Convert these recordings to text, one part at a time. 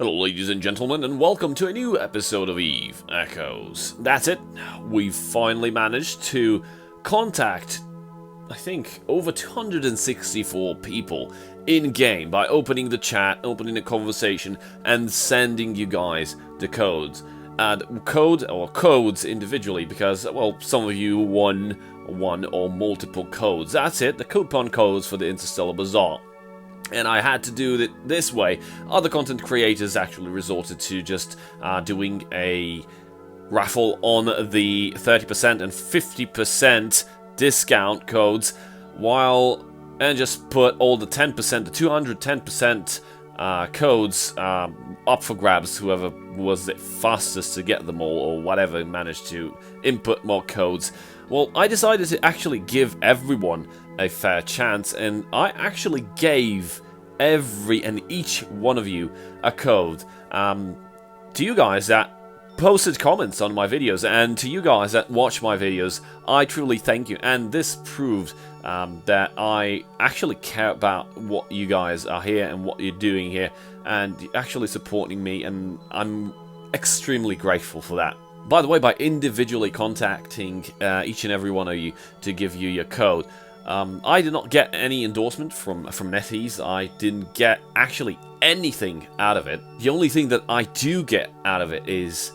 Hello ladies and gentlemen, and welcome to a new episode of Eve Echoes. That's it, we've finally managed to contact, I think, over 264 people in-game by opening the chat, opening the conversation, and sending you guys the codes. Codes individually, because, well, some of you won one or multiple codes. That's it, the coupon codes for the Interstellar Bazaar. And I had to do it this way. Other content creators actually resorted to just doing a raffle on the 30% and 50% discount codes, and just put all the 10%, the 210% codes up for grabs, whoever was the fastest to get them all, or whatever managed to input more codes. Well, I decided to actually give everyone a fair chance, and I actually gave every and each one of you a code. To you guys that posted comments on my videos, and to you guys that watch my videos, I truly thank you, and this proved that I actually care about what you guys are here and what you're doing here, and actually supporting me, and I'm extremely grateful for that. By the way, by individually contacting each and every one of you to give you your code, I did not get any endorsement from NetEase. I didn't get actually anything out of it. The only thing that I do get out of it is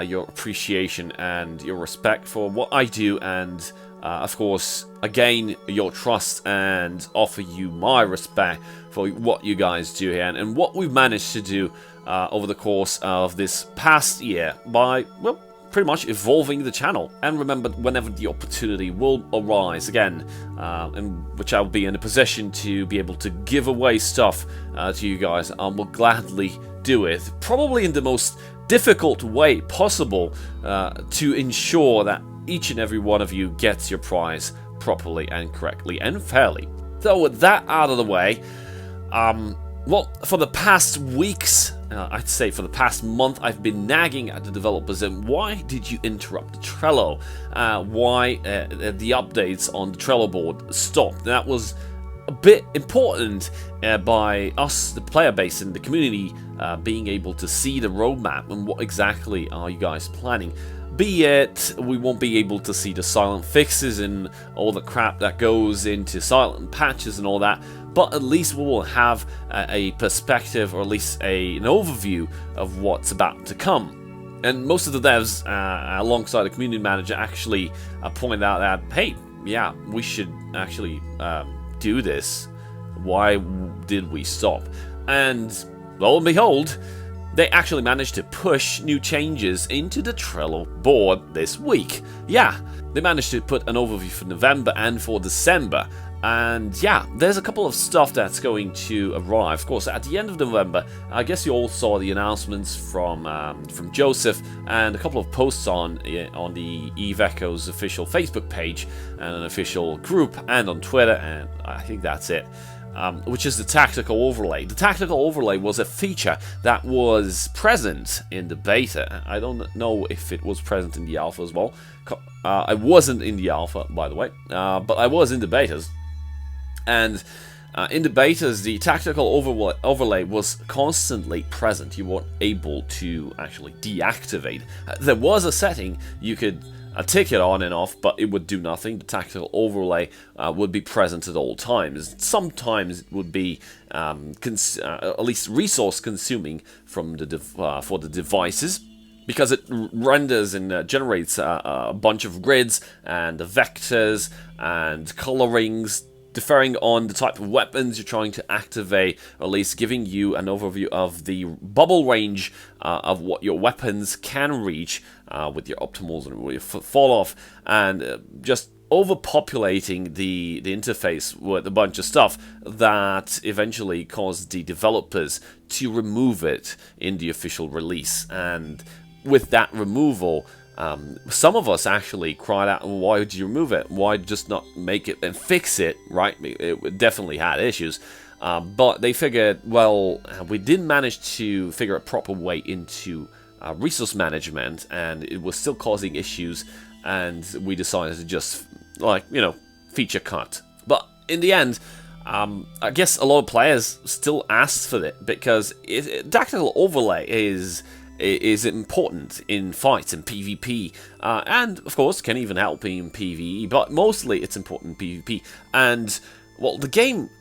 your appreciation and your respect for what I do, and of course, again, your trust, and offer you my respect for what you guys do here, and what we've managed to do over the course of this past year by, well, pretty much evolving the channel. And remember, whenever the opportunity will arise again, in which I'll be in a position to be able to give away stuff to you guys, I will gladly do it, probably in the most difficult way possible, to ensure that each and every one of you gets your prize properly and correctly and fairly. So with that out of the way, well, for the past weeks, I'd say for the past month, I've been nagging at the developers, and why did you interrupt the Trello? Why the updates on the Trello board stopped? That was a bit important by us, the player base and the community, being able to see the roadmap and what exactly are you guys planning. Be it we won't be able to see the silent fixes and all the crap that goes into silent patches and all that, but at least we will have a perspective, or at least an overview of what's about to come. And most of the devs, alongside the community manager, actually pointed out that, hey, yeah, we should actually do this. Why did we stop? And lo and behold, they actually managed to push new changes into the Trello board this week. Yeah, they managed to put an overview for November and for December. And yeah, there's a couple of stuff that's going to arrive. Of course, at the end of November, I guess you all saw the announcements from Joseph, and a couple of posts on the Eve Echoes official Facebook page, and an official group, and on Twitter, and I think that's it. Which is the tactical overlay. The tactical overlay was a feature that was present in the beta. I don't know if it was present in the alpha as well. I wasn't in the alpha, by the way, but I was in the betas. And in the betas, the tactical overlay was constantly present. You weren't able to actually deactivate. There was a setting you could tick it on and off, but it would do nothing. The tactical overlay would be present at all times. Sometimes it would be at least resource consuming from the for the devices, because it renders and generates a bunch of grids and vectors and colorings, differing on the type of weapons you're trying to activate, or at least giving you an overview of the bubble range of what your weapons can reach with your optimals and your fall off, and just overpopulating the interface with a bunch of stuff that eventually caused the developers to remove it in the official release. And with that removal, some of us actually cried out, why did you remove it? Why just not make it and fix it, right? It definitely had issues. But they figured, well, we didn't manage to figure a proper way into resource management, and it was still causing issues, and we decided to just, like, feature cut. But in the end, I guess a lot of players still asked for it because tactical overlay is important in fights and PvP, and of course can even help in PvE, but mostly it's important in PvP. And well,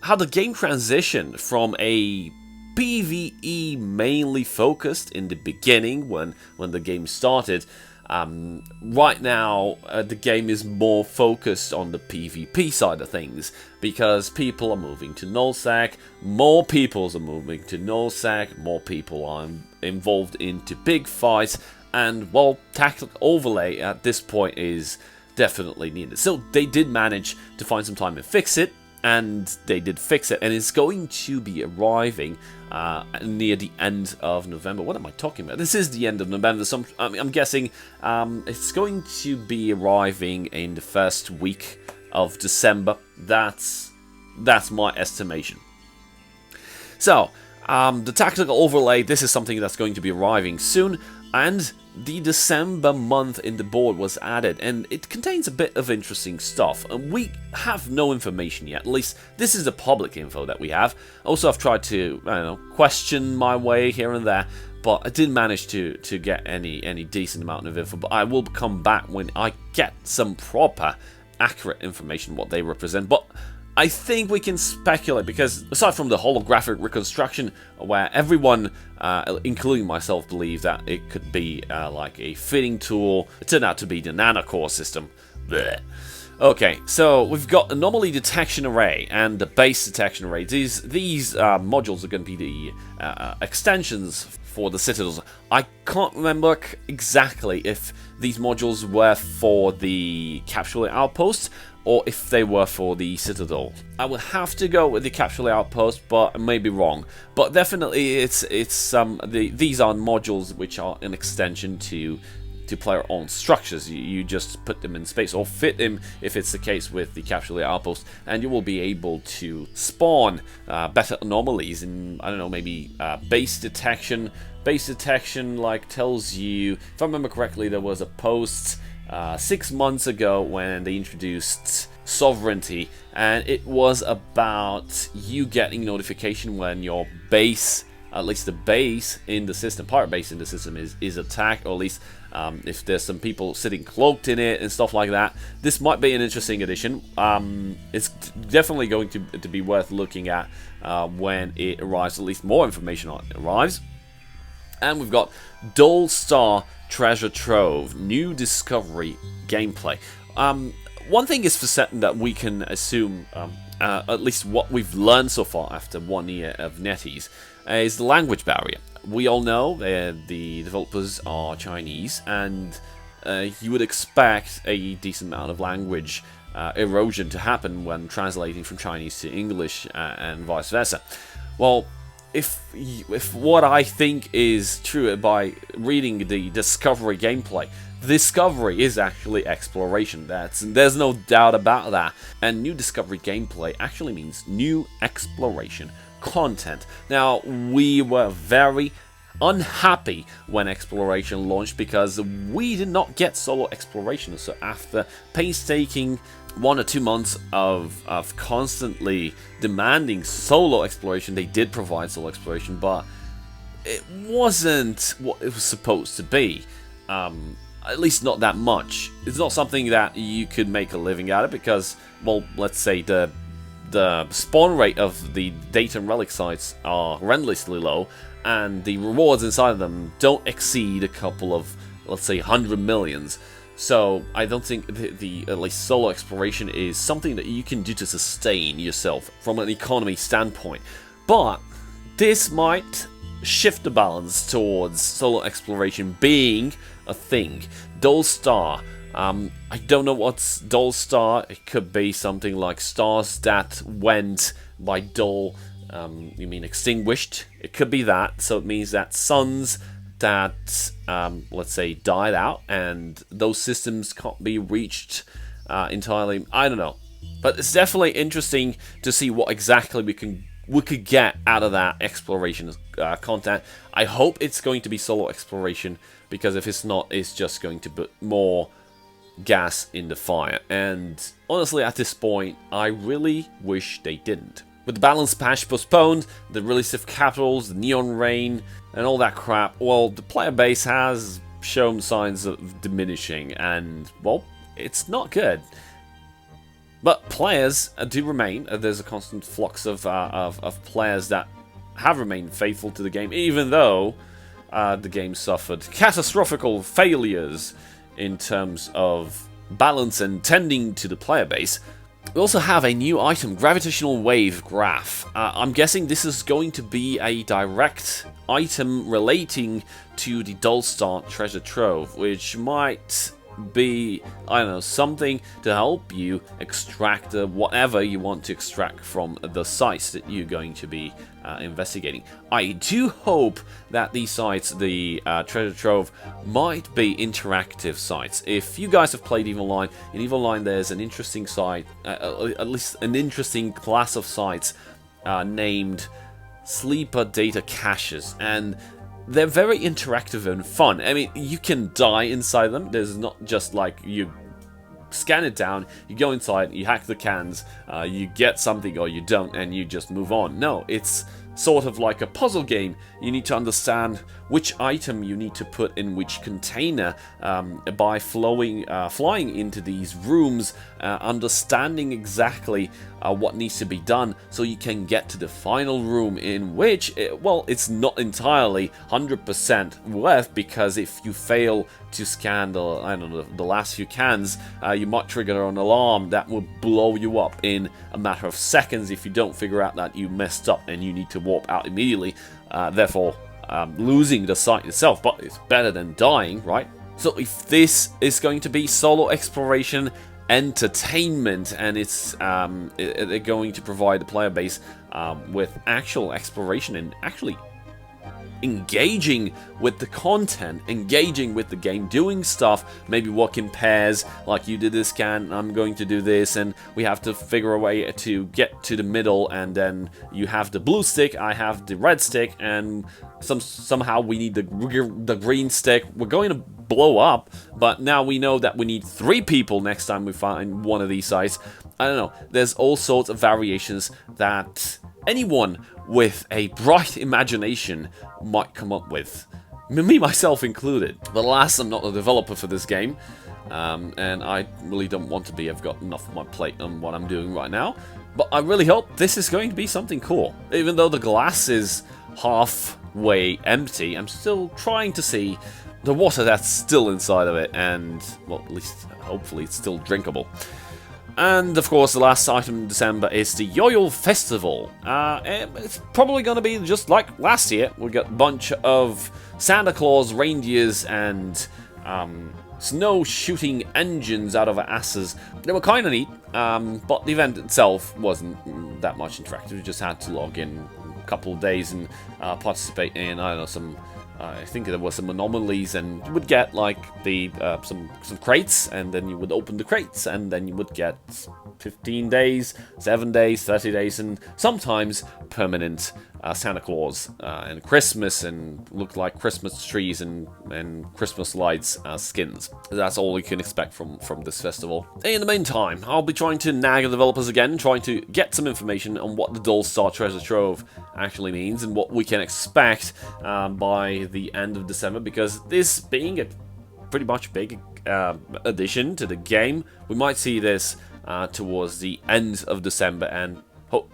how the game transitioned from a PvE mainly focused in the beginning when the game started. Right now, the game is more focused on the PvP side of things because people are moving to nullsec, more people are moving to nullsec, more people are involved into big fights, and well, tactical overlay at this point is definitely needed. So they did manage to find some time and fix it, and they did fix it, and it's going to be arriving near the end of November. What am I talking about? This is the end of November. I'm guessing it's going to be arriving in the first week of December. That's my estimation. So, the tactical overlay, this is something that's going to be arriving soon, and the December month in the board was added, and it contains a bit of interesting stuff. And we have no information yet, at least this is the public info that we have. Also, I've tried to, question my way here and there, but I didn't manage to get any decent amount of info. But I will come back when I get some proper, accurate information what they represent. But I think we can speculate, because aside from the holographic reconstruction, where everyone, including myself, believe that it could be like a fitting tool, it turned out to be the nanocore system. Blech. Okay, so we've got anomaly detection array and the base detection array. These modules are going to be the extensions for the citadels. I can't remember exactly if these modules were for the capsule outpost or if they were for the citadel. I will have to go with the capsule outpost, but I may be wrong. But definitely, these are modules which are an extension to player-owned structures. You just put them in space, or fit them if it's the case with the capsule outpost, and you will be able to spawn better anomalies in, I don't know, maybe base detection. Base detection tells you, if I remember correctly, there was a post 6 months ago when they introduced sovereignty, and it was about you getting notification when your base, at least the base in the system, pirate base in the system, is attacked, or at least if there's some people sitting cloaked in it and stuff like that. This might be an interesting addition. It's definitely going to be worth looking at when it arrives, at least more information on it arrives. And we've got Dull Star Treasure Trove, new discovery gameplay. One thing is for certain that we can assume, at least what we've learned so far after 1 year of NetEase, is the language barrier. We all know the developers are Chinese, and you would expect a decent amount of language erosion to happen when translating from Chinese to English and vice versa. Well, if what I think is true by reading the discovery gameplay, discovery is actually exploration. There's no doubt about that. And new discovery gameplay actually means new exploration content. Now, we were very unhappy when exploration launched because we did not get solo exploration. So after painstaking 1 or 2 months of constantly demanding solo exploration, they did provide solo exploration, but it wasn't what it was supposed to be. At least not that much. It's not something that you could make a living out of because, well, let's say the spawn rate of the data and relic sites are horrendously low, and the rewards inside of them don't exceed a couple of, let's say, 100 millions. So I don't think the at least solo exploration is something that you can do to sustain yourself from an economy standpoint. But this might shift the balance towards solo exploration being a thing. Dull Star. I don't know what's Dull Star. It could be something like stars that went by dull. You mean extinguished? It could be that. So it means that suns that, let's say, died out, and those systems can't be reached entirely. I don't know, but it's definitely interesting to see what exactly we could get out of that exploration content. I hope it's going to be solo exploration, because if it's not, it's just going to put more gas in the fire. And honestly, at this point, I really wish they didn't. With the balance patch postponed, the release of capitals, the neon rain, and all that crap, well, the player base has shown signs of diminishing, and, well, it's not good. But players do remain. There's a constant flux of players that have remained faithful to the game, even though the game suffered catastrophical failures in terms of balance and tending to the player base. We also have a new item, Gravitational Wave Graph. I'm guessing this is going to be a direct item relating to the Dullstar Treasure Trove, which might be, I don't know, something to help you extract whatever you want to extract from the sites that you're going to be investigating. I do hope that these sites, the Treasure Trove, might be interactive sites. If you guys have played EVE Online, in EVE Online there's an interesting site, at least an interesting class of sites named Sleeper Data Caches, and they're very interactive and fun. I mean, you can die inside them. There's not just like you scan it down, you go inside, you hack the cans, you get something or you don't, and you just move on. No, it's sort of like a puzzle game. You need to understand which item you need to put in which container by flying into these rooms, understanding exactly what needs to be done so you can get to the final room, in which, well, it's not entirely 100% worth, because if you fail to scan the last few cans, you might trigger an alarm that will blow you up in a matter of seconds if you don't figure out that you messed up and you need to warp out immediately, therefore losing the site itself. But it's better than dying, right? So if this is going to be solo exploration entertainment, and it's they're going to provide the player base with actual exploration and actually engaging with the content, engaging with the game, doing stuff, maybe work in pairs, like you did this scan, I'm going to do this, and we have to figure a way to get to the middle, and then you have the blue stick, I have the red stick, and somehow we need the green stick. We're going to blow up, but now we know that we need 3 people next time we find one of these sites. I don't know, there's all sorts of variations that anyone with a bright imagination might come up with, me myself included. But alas, I'm not a developer for this game, and I really don't want to be. I've got enough on my plate on what I'm doing right now, but I really hope this is going to be something cool. Even though the glass is halfway empty, I'm still trying to see the water that's still inside of it, and, well, at least hopefully it's still drinkable. And of course, the last item in December is the Yo-Yo Festival. It's probably going to be just like last year. We got a bunch of Santa Claus reindeers and snow shooting engines out of our asses. They were kind of neat, but the event itself wasn't that much interactive. You just had to log in a couple of days and participate in, I don't know, some I think there were some anomalies, and you would get like the some crates, and then you would open the crates, and then you would get 15 days, 7 days, 30 days, and sometimes permanent Santa Claus and Christmas, and looked like Christmas trees and Christmas lights skins. That's all you can expect from this festival. In the meantime, I'll be trying to nag the developers again, trying to get some information on what the Dullstar Treasure Trove actually means and what we can expect by the end of December, because this being a pretty much big addition to the game, we might see this towards the end of December, and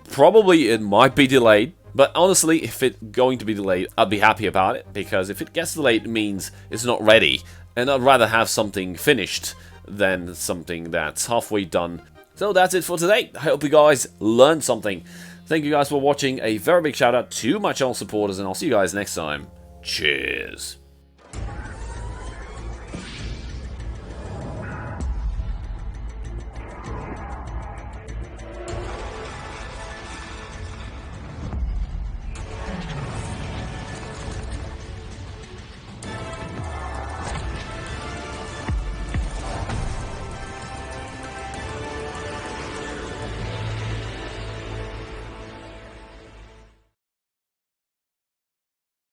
probably it might be delayed. But honestly, if it's going to be delayed, I'd be happy about it, because if it gets delayed, it means it's not ready, and I'd rather have something finished than something that's halfway done. So that's it for today. I hope you guys learned something. Thank you guys for watching. A very big shout out to my channel supporters, and I'll see you guys next time. Cheers.